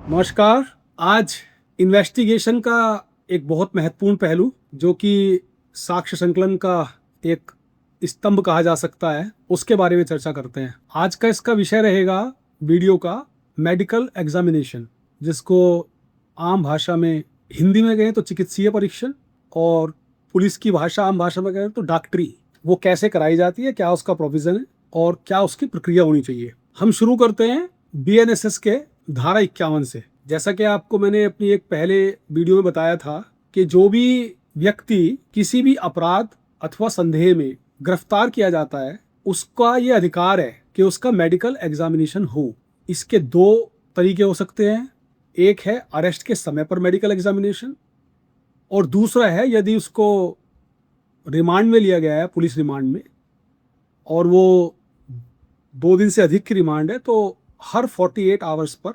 नमस्कार। आज इन्वेस्टिगेशन का एक बहुत महत्वपूर्ण पहलू जो कि साक्ष्य संकलन का एक स्तंभ कहा जा सकता है, उसके बारे में चर्चा करते हैं। आज का इसका विषय रहेगा वीडियो का मेडिकल एग्जामिनेशन, जिसको आम भाषा में हिंदी में कहें तो चिकित्सीय परीक्षण और पुलिस की भाषा आम भाषा में कहें तो डॉक्टरी। वो कैसे कराई जाती है, क्या उसका प्रोविज़न है और क्या उसकी प्रक्रिया होनी चाहिए। हम शुरू करते हैं बीएनएसएस के धारा 51 से। जैसा कि आपको मैंने अपनी एक पहले वीडियो में बताया था कि जो भी व्यक्ति किसी भी अपराध अथवा संदेह में गिरफ्तार किया जाता है, उसका ये अधिकार है कि उसका मेडिकल एग्जामिनेशन हो। इसके दो तरीके हो सकते हैं। एक है अरेस्ट के समय पर मेडिकल एग्जामिनेशन, और दूसरा है यदि उसको रिमांड में लिया गया है, पुलिस रिमांड में, और वो 2 दिन से अधिक की रिमांड है, तो हर 48 आवर्स पर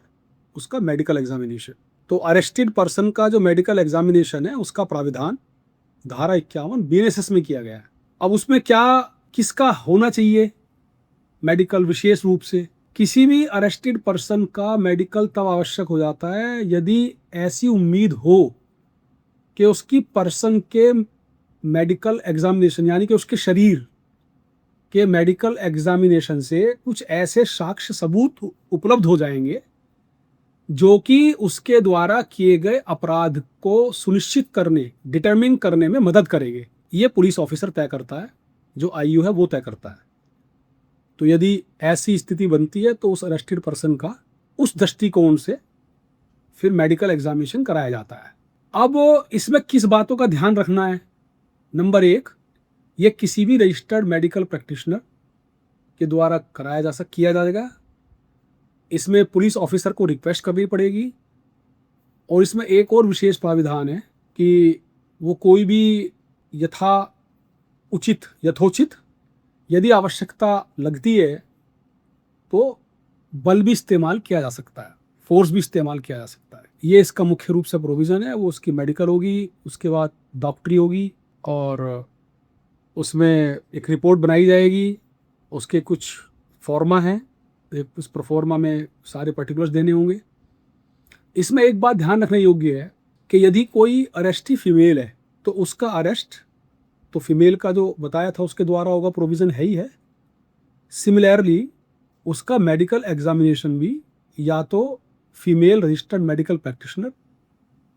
उसका मेडिकल एग्जामिनेशन। तो अरेस्टेड पर्सन का जो मेडिकल एग्जामिनेशन है, उसका प्राविधान धारा 51 बीएनएसएस में किया गया है। अब उसमें क्या किसका होना चाहिए मेडिकल? विशेष रूप से किसी भी अरेस्टेड पर्सन का मेडिकल तब आवश्यक हो जाता है यदि ऐसी उम्मीद हो कि उसकी पर्सन के मेडिकल एग्जामिनेशन यानी कि उसके शरीर के मेडिकल एग्जामिनेशन से कुछ ऐसे साक्ष्य सबूत उपलब्ध हो जाएंगे जो कि उसके द्वारा किए गए अपराध को सुनिश्चित करने, डिटरमिन करने में मदद करेंगे। ये पुलिस ऑफिसर तय करता है, जो आईयू है वो तय करता है। तो यदि ऐसी स्थिति बनती है तो उस अरेस्टेड पर्सन का उस दृष्टिकोण से फिर मेडिकल एग्जामिनेशन कराया जाता है। अब इसमें किस बातों का ध्यान रखना है? नंबर 1, ये किसी भी रजिस्टर्ड मेडिकल प्रैक्टिशनर के द्वारा किया जाएगा। इसमें पुलिस ऑफिसर को रिक्वेस्ट करनी पड़ेगी, और इसमें एक और विशेष प्राविधान है कि वो कोई भी यथोचित यदि आवश्यकता लगती है तो बल भी इस्तेमाल किया जा सकता है, फोर्स भी इस्तेमाल किया जा सकता है। ये इसका मुख्य रूप से प्रोविज़न है। वो उसकी मेडिकल होगी, उसके बाद डॉक्टरी होगी, और उसमें एक रिपोर्ट बनाई जाएगी। उसके कुछ फॉर्मा हैं, उस प्रोफॉर्मा में सारे पर्टिकुलर्स देने होंगे। इसमें एक बात ध्यान रखने योग्य है कि यदि कोई अरेस्टी फीमेल है तो उसका अरेस्ट तो फीमेल का जो बताया था उसके द्वारा होगा, प्रोविज़न है ही है। सिमिलरली उसका मेडिकल एग्जामिनेशन भी या तो फीमेल रजिस्टर्ड मेडिकल प्रैक्टिशनर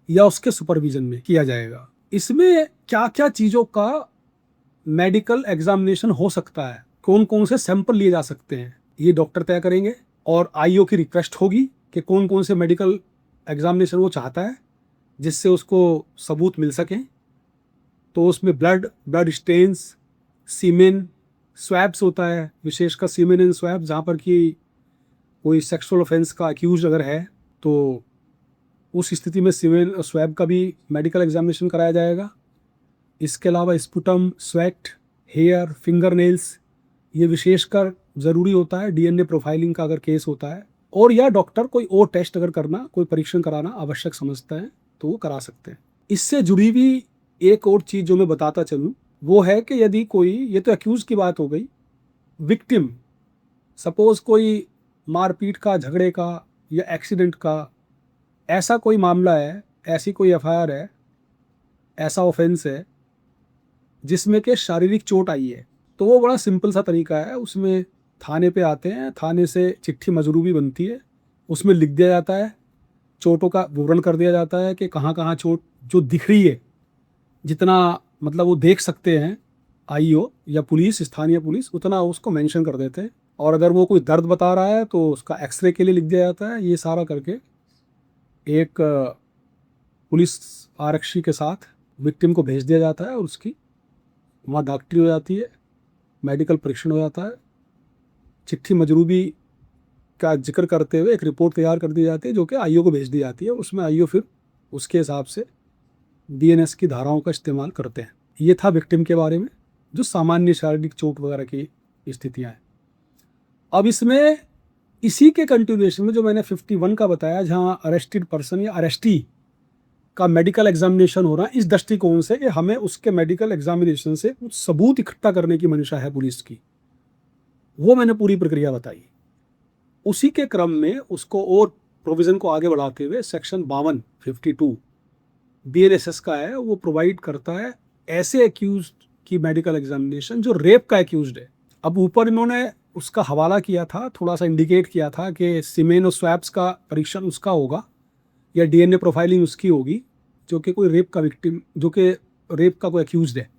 या उसके सुपरविजन में किया जाएगा। इसमें क्या क्या चीज़ों का मेडिकल एग्जामिनेशन हो सकता है, कौन कौन से सैंपल लिए जा सकते हैं, ये डॉक्टर तय करेंगे। और आईओ की रिक्वेस्ट होगी कि कौन कौन से मेडिकल एग्जामिनेशन वो चाहता है जिससे उसको सबूत मिल सकें। तो उसमें ब्लड स्टेन्स, सीमेन, स्वैब्स होता है, विशेषकर सीमेन एंड स्वैब, जहाँ पर कि कोई सेक्सुअल ऑफेंस का अक्यूज अगर है तो उस स्थिति में सीमेन और स्वैब का भी मेडिकल एग्जामिनेशन कराया जाएगा। इसके अलावा sputum, sweat, hair, finger nails, ये विशेषकर ज़रूरी होता है डीएनए प्रोफाइलिंग का अगर केस होता है। और या डॉक्टर कोई और टेस्ट अगर करना, कोई परीक्षण कराना आवश्यक समझता है तो वो करा सकते हैं। इससे जुड़ी हुई एक और चीज़ जो मैं बताता चलूँ वो है कि यदि कोई, ये तो एक्यूज़ की बात हो गई, विक्टिम सपोज़ कोई मारपीट का, झगड़े का या एक्सीडेंट का ऐसा कोई मामला है, ऐसी कोई एफआईआर है, ऐसा ऑफेंस है जिसमें कि शारीरिक चोट आई है, तो वो बड़ा सिंपल सा तरीका है। उसमें थाने पे आते हैं, थाने से चिट्ठी मजरूबी बनती है, उसमें लिख दिया जाता है, चोटों का विवरण कर दिया जाता है कि कहाँ कहाँ चोट जो दिख रही है, जितना मतलब वो देख सकते हैं आईओ या पुलिस, स्थानीय पुलिस, उतना उसको मेंशन कर देते हैं। और अगर वो कोई दर्द बता रहा है तो उसका एक्सरे के लिए लिख दिया जाता है। ये सारा करके एक पुलिस आरक्षी के साथ विक्टिम को भेज दिया जाता है, और उसकी वहाँ डॉक्टरी हो जाती है, मेडिकल परीक्षण हो जाता है, चिट्ठी मजरूबी का जिक्र करते हुए एक रिपोर्ट तैयार कर दी जाती है जो कि आईओ को भेज दी जाती है। उसमें आईओ फिर उसके हिसाब से बीएनएस की धाराओं का इस्तेमाल करते हैं। ये था विक्टिम के बारे में, जो सामान्य शारीरिक चोट वगैरह की स्थितियाँ हैं। अब इसमें इसी के कंटिन्यूएशन में जो मैंने 51 का बताया, जहाँ अरेस्टेड पर्सन या अरेस्टी का मेडिकल एग्जामिनेशन हो रहा है इस दृष्टिकोण से कि हमें उसके मेडिकल एग्जामिनेशन से कुछ सबूत इकट्ठा करने की मंशा है पुलिस की, वो मैंने पूरी प्रक्रिया बताई। उसी के क्रम में उसको और प्रोविज़न को आगे बढ़ाते हुए सेक्शन 52 BNSS का है, वो प्रोवाइड करता है ऐसे एक्यूज की मेडिकल एग्जामिनेशन जो रेप का एक्यूज है। अब ऊपर इन्होंने उसका हवाला किया था, थोड़ा सा इंडिकेट किया था कि सीमेन और स्वैब्स का परीक्षण उसका होगा या DNA प्रोफाइलिंग उसकी होगी जो कि कोई रेप का विक्टिम, जो कि रेप का कोई एक्यूज है।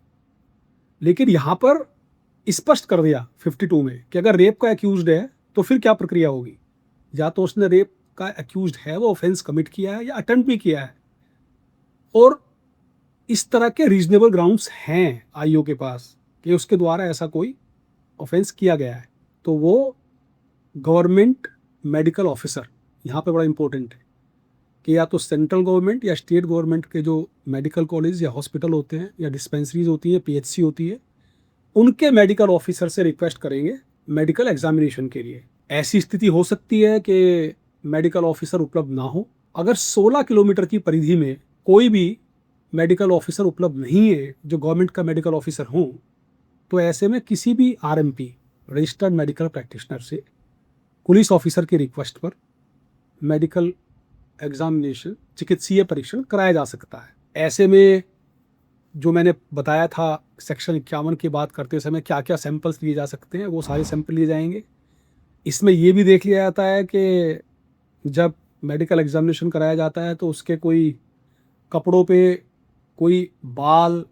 लेकिन यहाँ पर स्पष्ट कर दिया 52 में कि अगर रेप का एक्यूज है तो फिर क्या प्रक्रिया होगी। या तो उसने रेप का एक्यूज है, वो ऑफेंस कमिट किया है या अटेम्प्ट भी किया है, और इस तरह के रीजनेबल ग्राउंड्स हैं आईओ के पास कि उसके द्वारा ऐसा कोई ऑफेंस किया गया है, तो वो गवर्नमेंट मेडिकल ऑफिसर, यहाँ पे बड़ा इंपॉर्टेंट है कि या तो सेंट्रल गवर्नमेंट या स्टेट गवर्नमेंट के जो मेडिकल कॉलेज या हॉस्पिटल होते हैं या डिस्पेंसरीज होती है, PHC होती है, उनके मेडिकल ऑफिसर से रिक्वेस्ट करेंगे मेडिकल एग्जामिनेशन के लिए। ऐसी स्थिति हो सकती है कि मेडिकल ऑफिसर उपलब्ध ना हो। अगर 16 किलोमीटर की परिधि में कोई भी मेडिकल ऑफिसर उपलब्ध नहीं है जो गवर्नमेंट का मेडिकल ऑफिसर हो, तो ऐसे में किसी भी RMP, रजिस्टर्ड मेडिकल प्रैक्टिशनर से पुलिस ऑफिसर की रिक्वेस्ट पर मेडिकल एग्जामिनेशन, चिकित्सीय परीक्षण कराया जा सकता है। ऐसे में जो मैंने बताया था सेक्शन 51 की बात करते समय क्या क्या सैंपल्स लिए जा सकते हैं, वो सारे सैंपल लिए जाएंगे। इसमें ये भी देख लिया जाता है कि जब मेडिकल एग्जामिनेशन कराया जाता है तो उसके कोई कपड़ों पे कोई बाल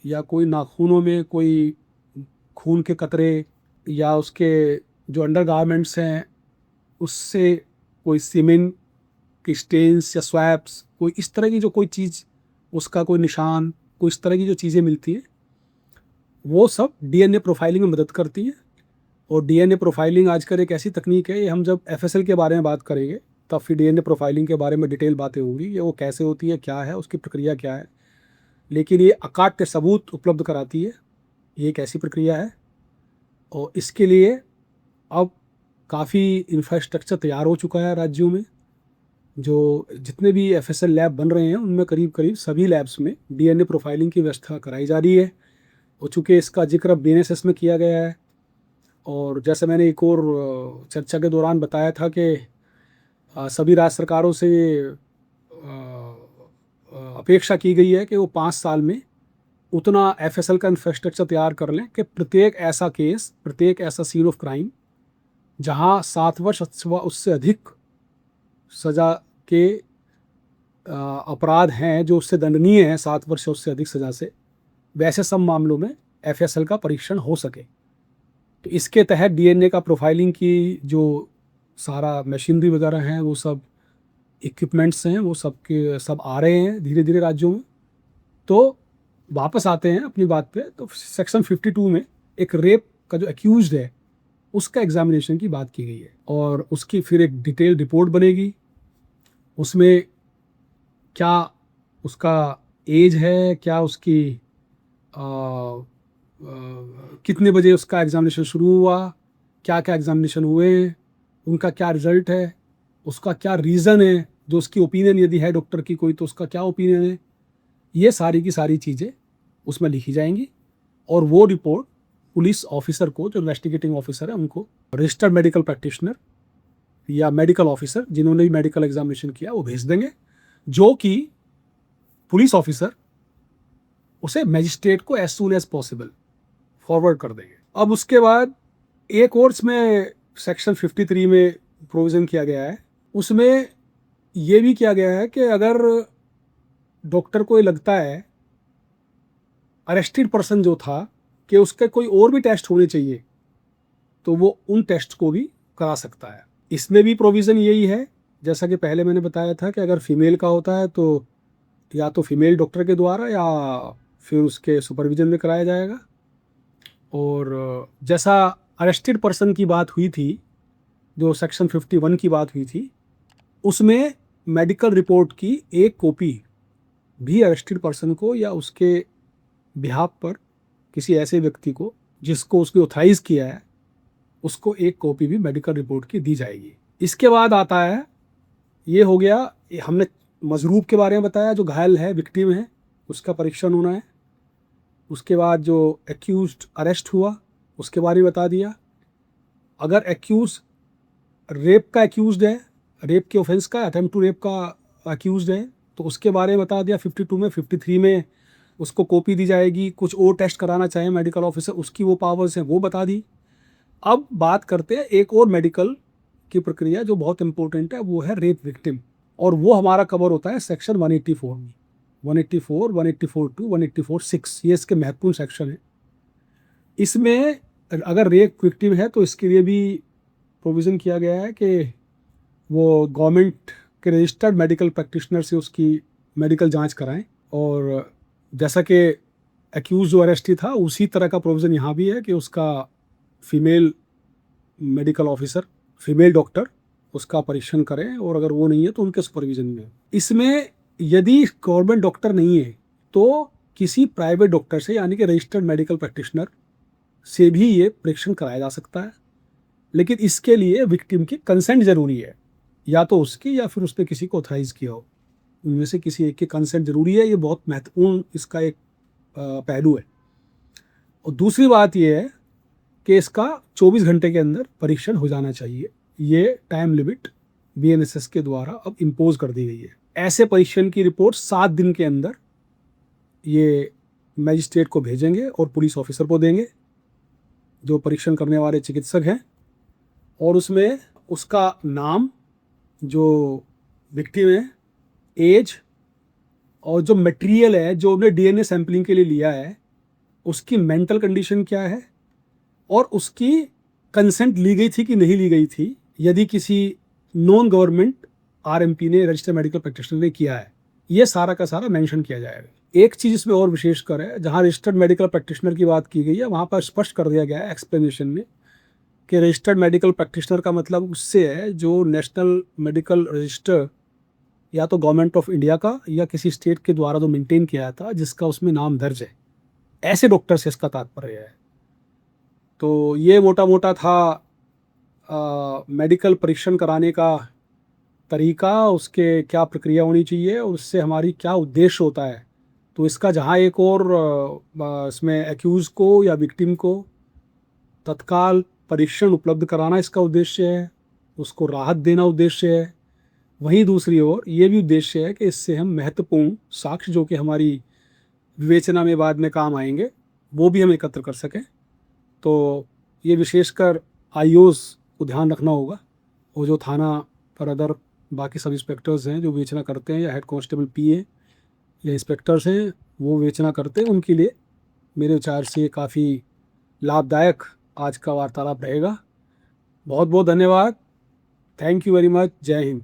या कोई नाखूनों में कोई खून के कतरे या उसके जो अंडरगारमेंट्स हैं उससे कोई सीमेन की स्टेन्स या स्वैप्स, कोई इस तरह की जो कोई चीज़, उसका कोई निशान, कोई इस तरह की जो चीज़ें मिलती हैं, वो सब DNA प्रोफाइलिंग में मदद करती है। और DNA प्रोफाइलिंग आजकल एक ऐसी तकनीक है, ये हम जब FSL के बारे में बात करेंगे तब फिर DNA प्रोफाइलिंग के बारे में डिटेल बातें होंगी, ये वो कैसे होती है, क्या है, उसकी प्रक्रिया क्या है। लेकिन ये अकाट्य सबूत उपलब्ध कराती है, ये एक ऐसी प्रक्रिया है। और इसके लिए अब काफ़ी इंफ्रास्ट्रक्चर तैयार हो चुका है राज्यों में। जो जितने भी FSL लैब बन रहे हैं उनमें करीब करीब सभी लैब्स में DNA प्रोफाइलिंग की व्यवस्था कराई जा रही है। और चूँकि इसका जिक्र BNSS में किया गया है, और जैसे मैंने एक और चर्चा के दौरान बताया था कि सभी राज्य सरकारों से अपेक्षा की गई है कि वो 5 साल में उतना FSL का इंफ्रास्ट्रक्चर तैयार कर लें कि प्रत्येक ऐसा केस, प्रत्येक ऐसा सीन ऑफ क्राइम जहां 7 वर्ष अथवा उससे अधिक सज़ा के अपराध हैं जो उससे दंडनीय हैं 7 वर्ष से उससे अधिक सज़ा से, वैसे सब मामलों में FSL का परीक्षण हो सके। तो इसके तहत DNA का प्रोफाइलिंग की जो सारा मशीनरी वगैरह हैं, वो सब इक्विपमेंट्स हैं, वो सब के सब आ रहे हैं धीरे धीरे राज्यों में। तो वापस आते हैं अपनी बात पे, तो सेक्शन 52 में एक रेप का जो एक्यूज्ड है उसका एग्जामिनेशन की बात की गई है, और उसकी फिर एक डिटेल रिपोर्ट बनेगी। उसमें क्या उसका एज है, क्या उसकी कितने बजे उसका एग्जामिनेशन शुरू हुआ, क्या क्या एग्जामिनेशन हुए, उनका क्या रिजल्ट है, उसका क्या रीज़न है, जो उसकी ओपिनियन यदि है डॉक्टर की कोई तो उसका क्या ओपिनियन है, ये सारी की सारी चीज़ें उसमें लिखी जाएंगी। और वो रिपोर्ट पुलिस ऑफिसर को, जो इन्वेस्टिगेटिंग ऑफिसर है, उनको रजिस्टर्ड मेडिकल प्रैक्टिशनर या मेडिकल ऑफिसर जिन्होंने भी मेडिकल एग्जामिनेशन किया वो भेज देंगे, जो कि पुलिस ऑफिसर उसे मजिस्ट्रेट को as soon as possible forward कर देंगे। अब उसके बाद एक और इसमें सेक्शन 53 में प्रोविज़न किया गया है, उसमें ये भी किया गया है कि अगर डॉक्टर को ये लगता है अरेस्टेड पर्सन जो था कि उसके कोई और भी टेस्ट होने चाहिए, तो वो उन टेस्ट को भी करा सकता है। इसमें भी प्रोविज़न यही है, जैसा कि पहले मैंने बताया था कि अगर फीमेल का होता है तो या तो फीमेल डॉक्टर के द्वारा या फिर उसके सुपरविजन में कराया जाएगा। और जैसा अरेस्टेड पर्सन की बात हुई थी, जो सेक्शन 51 की बात हुई थी, उसमें मेडिकल रिपोर्ट की एक कॉपी भी अरेस्टेड पर्सन को या उसके बिहाफ पर किसी ऐसे व्यक्ति को जिसको उसने ऑथराइज किया है, उसको एक कॉपी भी मेडिकल रिपोर्ट की दी जाएगी। इसके बाद आता है, ये हो गया, हमने मजरूब के बारे में बताया, जो घायल है, विक्टिम है, उसका परीक्षण होना है। उसके बाद जो एक्यूज्ड अरेस्ट हुआ उसके बारे में बता दिया। अगर एक्यूज रेप का एक्यूज्ड है, रेप के ऑफेंस का, अटेम्प्ट टू रेप का अक्यूज्ड है, तो उसके बारे में बता दिया 52 में। 53 में उसको कॉपी दी जाएगी, कुछ और टेस्ट कराना चाहे मेडिकल ऑफिसर, उसकी वो पावर्स हैं, वो बता दी। अब बात करते हैं एक और मेडिकल की प्रक्रिया जो बहुत इंपॉर्टेंट है, वो है रेप विक्टिम, और वो हमारा कवर होता है सेक्शन 184 में। 184, 184(2), 184(6), ये इसके महत्वपूर्ण सेक्शन है। इसमें अगर रेप विक्टिम है तो इसके लिए भी प्रोविज़न किया गया है कि वो गवर्नमेंट के रजिस्टर्ड मेडिकल प्रैक्टिशनर से उसकी मेडिकल जांच कराएं। और जैसा कि एक्यूज जो अरेस्टी था, उसी तरह का प्रोविज़न यहाँ भी है कि उसका female medical officer, female doctor उसका परीक्षण करें, और अगर वो नहीं है तो उनके सुपरविजन में। इसमें यदि गवर्नमेंट डॉक्टर नहीं है तो किसी प्राइवेट डॉक्टर से, यानी कि रजिस्टर्ड मेडिकल प्रैक्टिशनर से भी ये परीक्षण कराया जा सकता है, लेकिन इसके लिए विक्टिम की कंसेंट जरूरी है, या तो उसकी या फिर उसने किसी को ऑथराइज किया हो, उनमें से किसी एक की कंसेंट जरूरी है। ये बहुत महत्वपूर्ण इसका एक पहलू है। और दूसरी बात यह है कि इसका 24 घंटे के अंदर परीक्षण हो जाना चाहिए। ये टाइम लिमिट बीएनएसएस के द्वारा अब इम्पोज कर दी गई है। ऐसे परीक्षण की रिपोर्ट 7 दिन के अंदर ये मैजिस्ट्रेट को भेजेंगे और पुलिस ऑफिसर को देंगे, जो परीक्षण करने वाले चिकित्सक हैं, और उसमें उसका नाम, जो विक्टिम है, एज, और जो मटेरियल है जो उन्हें डीएनए सैंपलिंग के लिए लिया है, उसकी मेंटल कंडीशन क्या है, और उसकी कंसेंट ली गई थी कि नहीं ली गई थी, यदि किसी नॉन गवर्नमेंट आरएमपी ने, रजिस्टर्ड मेडिकल प्रैक्टिशनर ने किया है, ये सारा का सारा मेंशन किया जाएगा। एक चीज़ इसमें और विशेषकर है, जहाँ रजिस्टर्ड मेडिकल प्रैक्टिशनर की बात की गई है, वहाँ पर स्पष्ट कर दिया गया है एक्सप्लेनेशन में कि रजिस्टर्ड मेडिकल प्रैक्टिशनर का मतलब उससे है जो नेशनल मेडिकल रजिस्टर या तो गवर्नमेंट ऑफ इंडिया का या किसी स्टेट के द्वारा जो मेंटेन किया था, जिसका उसमें नाम दर्ज है, ऐसे डॉक्टर से इसका तात्पर्य है। तो ये मोटा मोटा था मेडिकल परीक्षण कराने का तरीका, उसके क्या प्रक्रिया होनी चाहिए और उससे हमारी क्या उद्देश्य होता है। तो इसका जहाँ एक और इसमें एक्यूज़ को या विक्टिम को तत्काल परीक्षण उपलब्ध कराना इसका उद्देश्य है, उसको राहत देना उद्देश्य है, वहीं दूसरी ओर ये भी उद्देश्य है कि इससे हम महत्वपूर्ण साक्ष्य, जो कि हमारी विवेचना में बाद में काम आएंगे, वो भी हम एकत्र कर सकें। तो ये विशेषकर आईओज़ को ध्यान रखना होगा, और जो थाना पर अदर बाकी सब इंस्पेक्टर्स हैं जो विवेचना करते हैं, या हेड कांस्टेबल पीए या इंस्पेक्टर्स हैं वो विवेचना करते हैं, उनके लिए मेरे विचार से काफ़ी लाभदायक आज का वार्तालाप रहेगा। बहुत बहुत धन्यवाद। Thank you very much. जय हिंद।